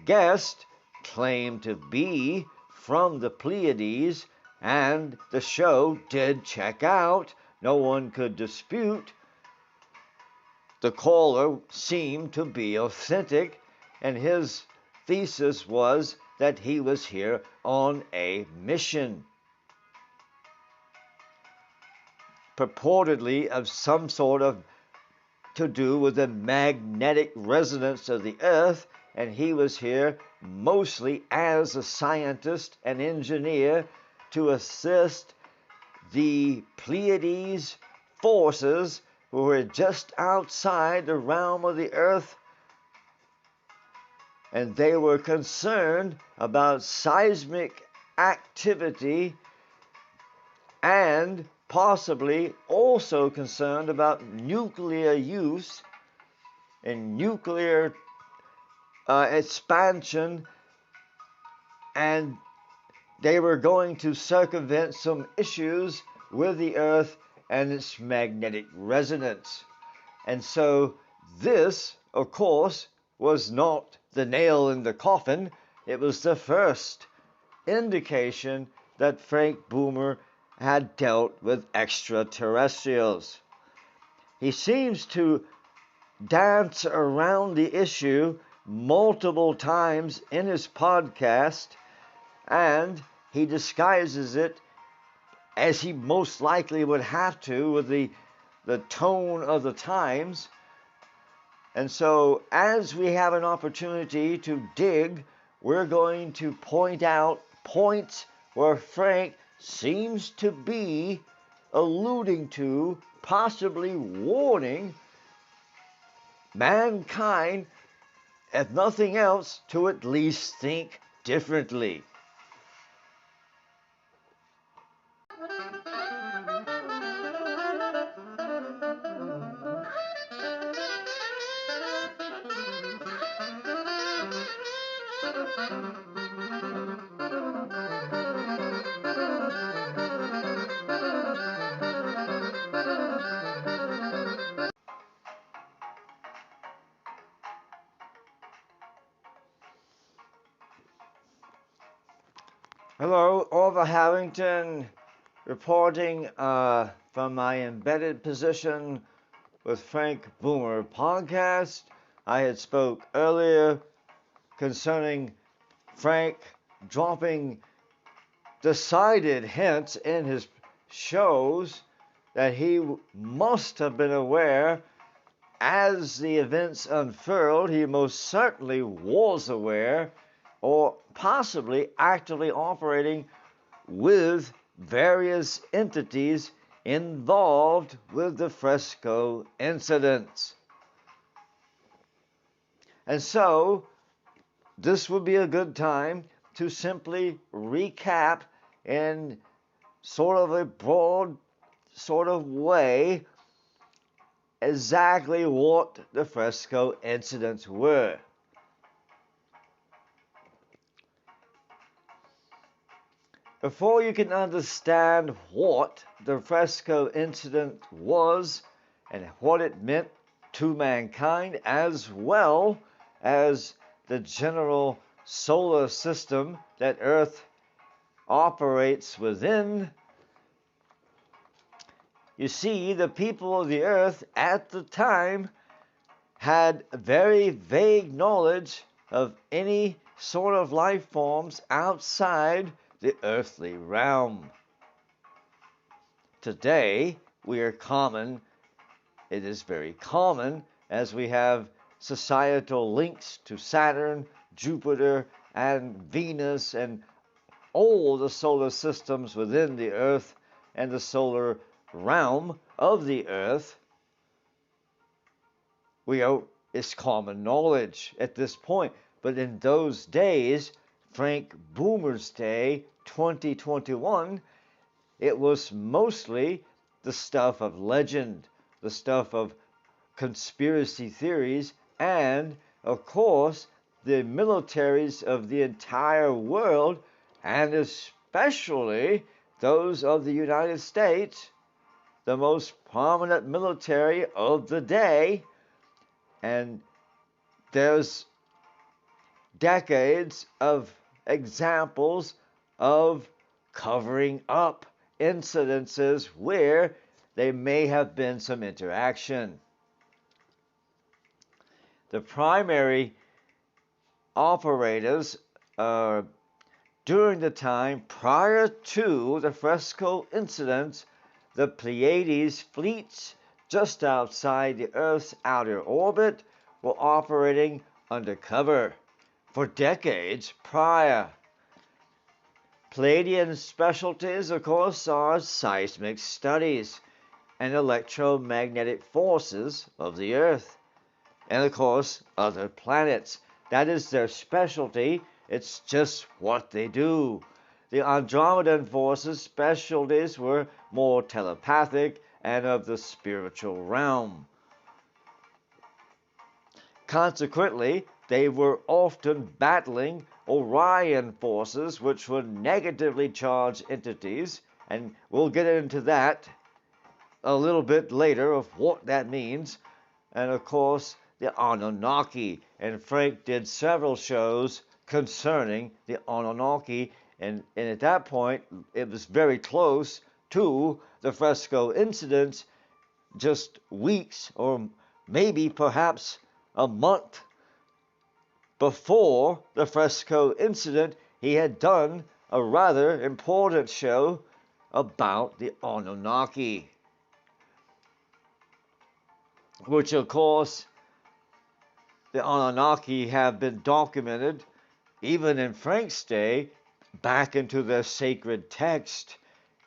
guest claimed to be from the Pleiades, and the show did check out. No one could dispute. The caller seemed to be authentic, and his thesis was that he was here on a mission, purportedly of some sort of to do with the magnetic resonance of the Earth, and he was here mostly as a scientist and engineer to assist the Pleiades forces who were just outside the realm of the Earth, and they were concerned about seismic activity and possibly also concerned about nuclear use and nuclear expansion, and they were going to circumvent some issues with the Earth and its magnetic resonance. And so this, of course, was not the nail in the coffin. It was the first indication that Frank Boomer had dealt with extraterrestrials. He seems to dance around the issue multiple times in his podcast, and he disguises it, as he most likely would have to, with the tone of the times. And so, as we have an opportunity to dig, we're going to point out points where Frank seems to be alluding to, possibly warning mankind, if nothing else, to at least think differently. Hello, Orva Harrington, reporting from my embedded position with Frank Boomer podcast. I had spoke earlier concerning Frank dropping decided hints in his shows that he must have been aware as the events unfurled. He most certainly was aware, or possibly actively operating with various entities involved with the Fresco incidents. And so, this would be a good time to simply recap in sort of a broad sort of way exactly what the Fresco incidents were. Before you can understand what the Fresco incident was and what it meant to mankind, as well as the general solar system that Earth operates within, you see, the people of the Earth at the time had very vague knowledge of any sort of life forms outside the earthly realm. Today, it is very common, as we have societal links to Saturn, Jupiter, and Venus, and all the solar systems within the Earth and the solar realm of the Earth. It's common knowledge at this point. But in those days, Frank Boomer's day, 2021, it was mostly the stuff of legend, the stuff of conspiracy theories, and, of course, the militaries of the entire world, and especially those of the United States, the most prominent military of the day. And there's decades of examples of covering up incidences where there may have been some interaction. The primary operators during the time prior to the Fresco incident, the Pleiades fleets just outside the Earth's outer orbit were operating undercover for decades prior. Pleiadian specialties, of course, are seismic studies and electromagnetic forces of the Earth, and of course, other planets. That is their specialty. It's just what they do. The Andromedan forces' specialties were more telepathic and of the spiritual realm. Consequently, they were often battling Orion forces, which were negatively charged entities, and we'll get into that a little bit later of what that means. And of course, the Anunnaki, and Frank did several shows concerning the Anunnaki, and at that point, it was very close to the Fresco incident, just weeks or maybe perhaps a month before the Fresco incident. He had done a rather important show about the Anunnaki, which of course the Anunnaki have been documented even in Frank's day back into their sacred text,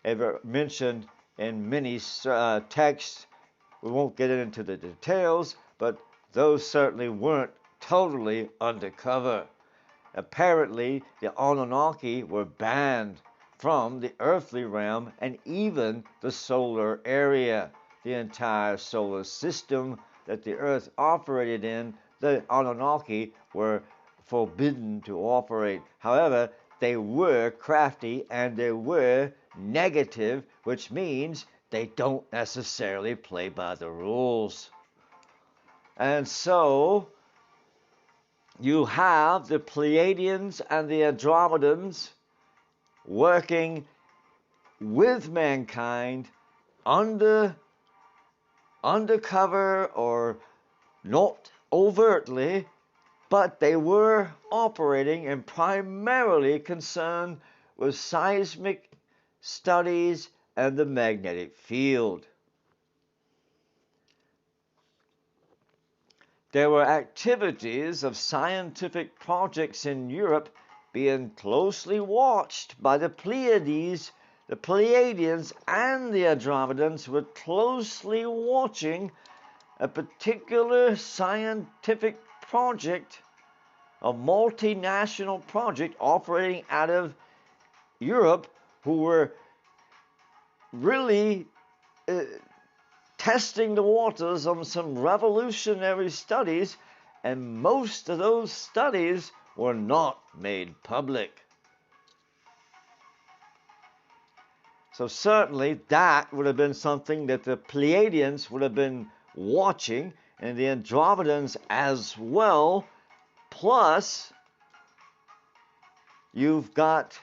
ever mentioned in many texts. We won't get into the details, but those certainly weren't totally undercover. Apparently, the Anunnaki were banned from the earthly realm and even the solar area, the entire solar system that the Earth operated in. The Anunnaki were forbidden to operate. However, they were crafty and they were negative, which means they don't necessarily play by the rules. And so you have the Pleiadians and the Andromedans working with mankind undercover or not overtly, but they were operating and primarily concerned with seismic studies and the magnetic field. There were activities of scientific projects in Europe being closely watched by the Pleiades. The Pleiadians and the Andromedans were closely watching a particular scientific project, a multinational project operating out of Europe, who were really testing the waters on some revolutionary studies, and most of those studies were not made public. So certainly that would have been something that the Pleiadians would have been watching, and the Andromedans as well. Plus, you've got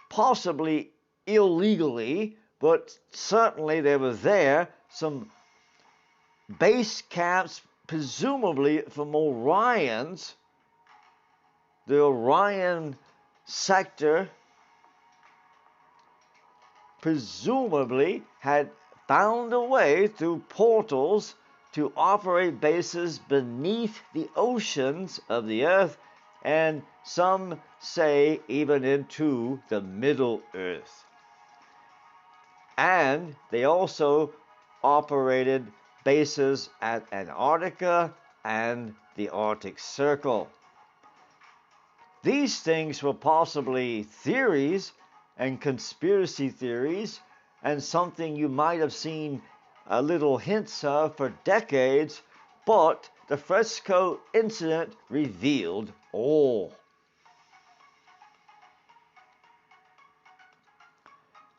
possibly illegally, but certainly there were there some base camps, presumably from Orions, the Orion sector presumably had found a way through portals to operate bases beneath the oceans of the Earth, and some say even into the Middle Earth. And they also operated bases at Antarctica and the Arctic Circle. These things were possibly theories and conspiracy theories, and something you might have seen a little hints of for decades, but the Fresco incident revealed all.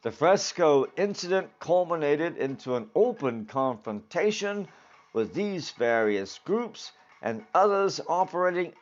The Fresco incident culminated into an open confrontation with these various groups, and others operating